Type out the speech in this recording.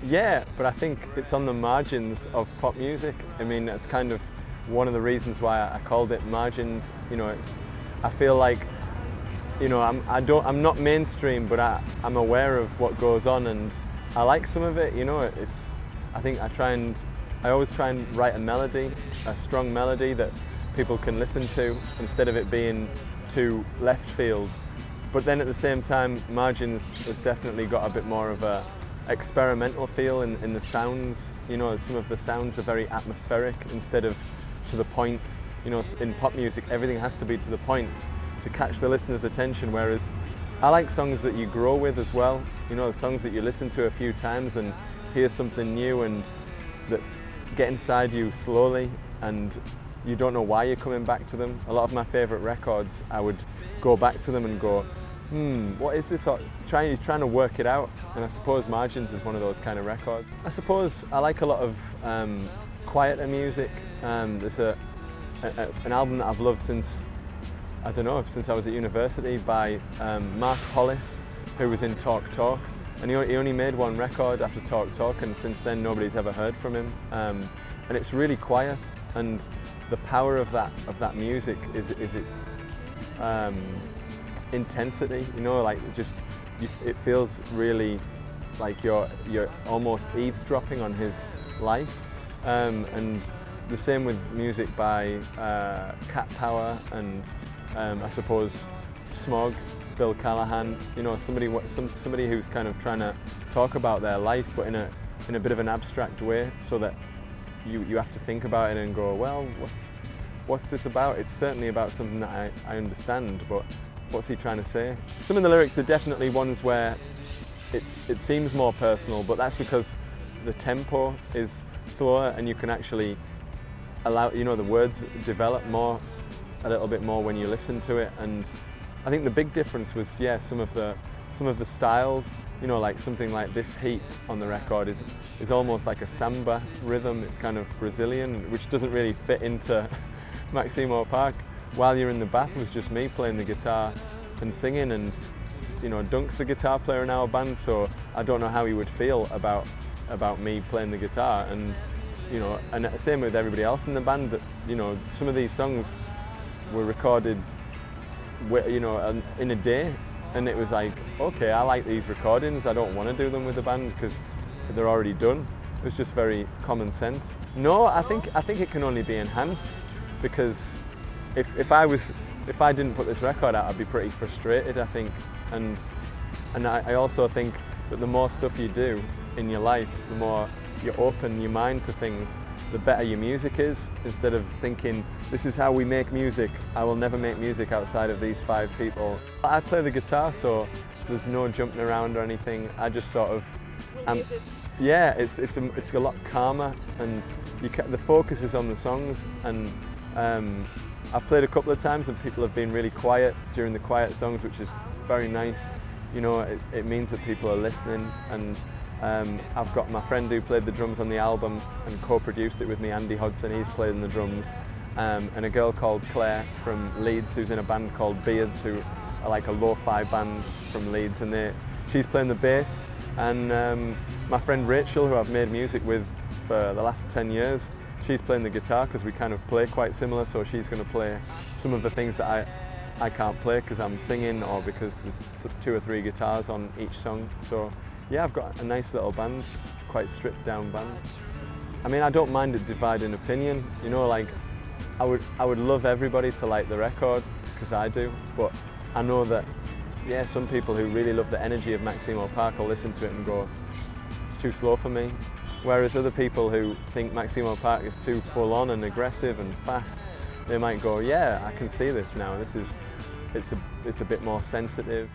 Yeah, but I think it's on the margins of pop music. I mean, that's kind of one of the reasons why I called it Margins. You know, I feel like, you know, I'm not mainstream, but I'm aware of what goes on, and I like some of it. You know, I think I always try and write a melody, a strong melody that people can listen to, instead of it being too left field. But then at the same time, Margins has definitely got a bit more of a experimental feel in the sounds. You know, some of the sounds are very atmospheric instead of to the point. You know, in pop music, everything has to be to the point to catch the listener's attention, whereas I like songs that you grow with as well. You know, songs that you listen to a few times and hear something new and that get inside you slowly, and you don't know why you're coming back to them. A lot of my favourite records, I would go back to them and go, what is this? Trying to work it out, and I suppose Margins is one of those kind of records. I suppose I like a lot of quieter music. There's an album that I've loved since, I don't know, since I was at university, by Mark Hollis, who was in Talk Talk, and he only made one record after Talk Talk, and since then nobody's ever heard from him. And it's really quiet, and the power of that music is its intensity. You know, like it feels really like you're almost eavesdropping on his life. And the same with music by Cat Power and I suppose Smog, Bill Callahan. You know, somebody who's kind of trying to talk about their life, but in a bit of an abstract way, so that you have to think about it and go, well, what's this about? It's certainly about something that I understand, but what's he trying to say? Some of the lyrics are definitely ones where it seems more personal, but that's because the tempo is slower and you can actually allow, you know, the words develop a little bit more when you listen to it. And I think the big difference was, yeah, some of the styles. You know, like something like This Heat on the record is almost like a samba rhythm. It's kind of Brazilian, which doesn't really fit into Maxïmo Park. While You're in the Bath was just me playing the guitar and singing, and you know, Dunk's the guitar player in our band, so I don't know how he would feel about me playing the guitar. And you know, and same with everybody else in the band. That, you know, some of these songs were recorded, you know, in a day, and it was like, okay, I like these recordings, I don't want to do them with the band because they're already done. It was just very common sense. No, I think it can only be enhanced, because if I didn't put this record out, I'd be pretty frustrated, I think. And I also think that the more stuff you do in your life, the more you open your mind to things, the better your music is. Instead of thinking, this is how we make music, I will never make music outside of these 5 people. I play the guitar, so there's no jumping around or anything. I just sort of, yeah, it's a lot calmer, and the focus is on the songs. And I've played a couple of times and people have been really quiet during the quiet songs, which is very nice. You know, it means that people are listening. And I've got my friend who played the drums on the album and co-produced it with me, Andy Hodson, he's playing the drums. And a girl called Claire from Leeds, who's in a band called Beards, who are like a lo-fi band from Leeds, and she's playing the bass. And my friend Rachel, who I've made music with for the last 10 years, she's playing the guitar because we kind of play quite similar, so she's going to play some of the things that I can't play because I'm singing, or because there's 2 or 3 guitars on each song. So yeah, I've got a nice little band, quite stripped down band. I mean, I don't mind it dividing opinion, you know, like I would love everybody to like the record, because I do, but I know that, yeah, some people who really love the energy of Maxïmo Park will listen to it and go, it's too slow for me. Whereas other people who think Maxïmo Park is too full on and aggressive and fast, they might go, yeah, I can see this now, it's a bit more sensitive.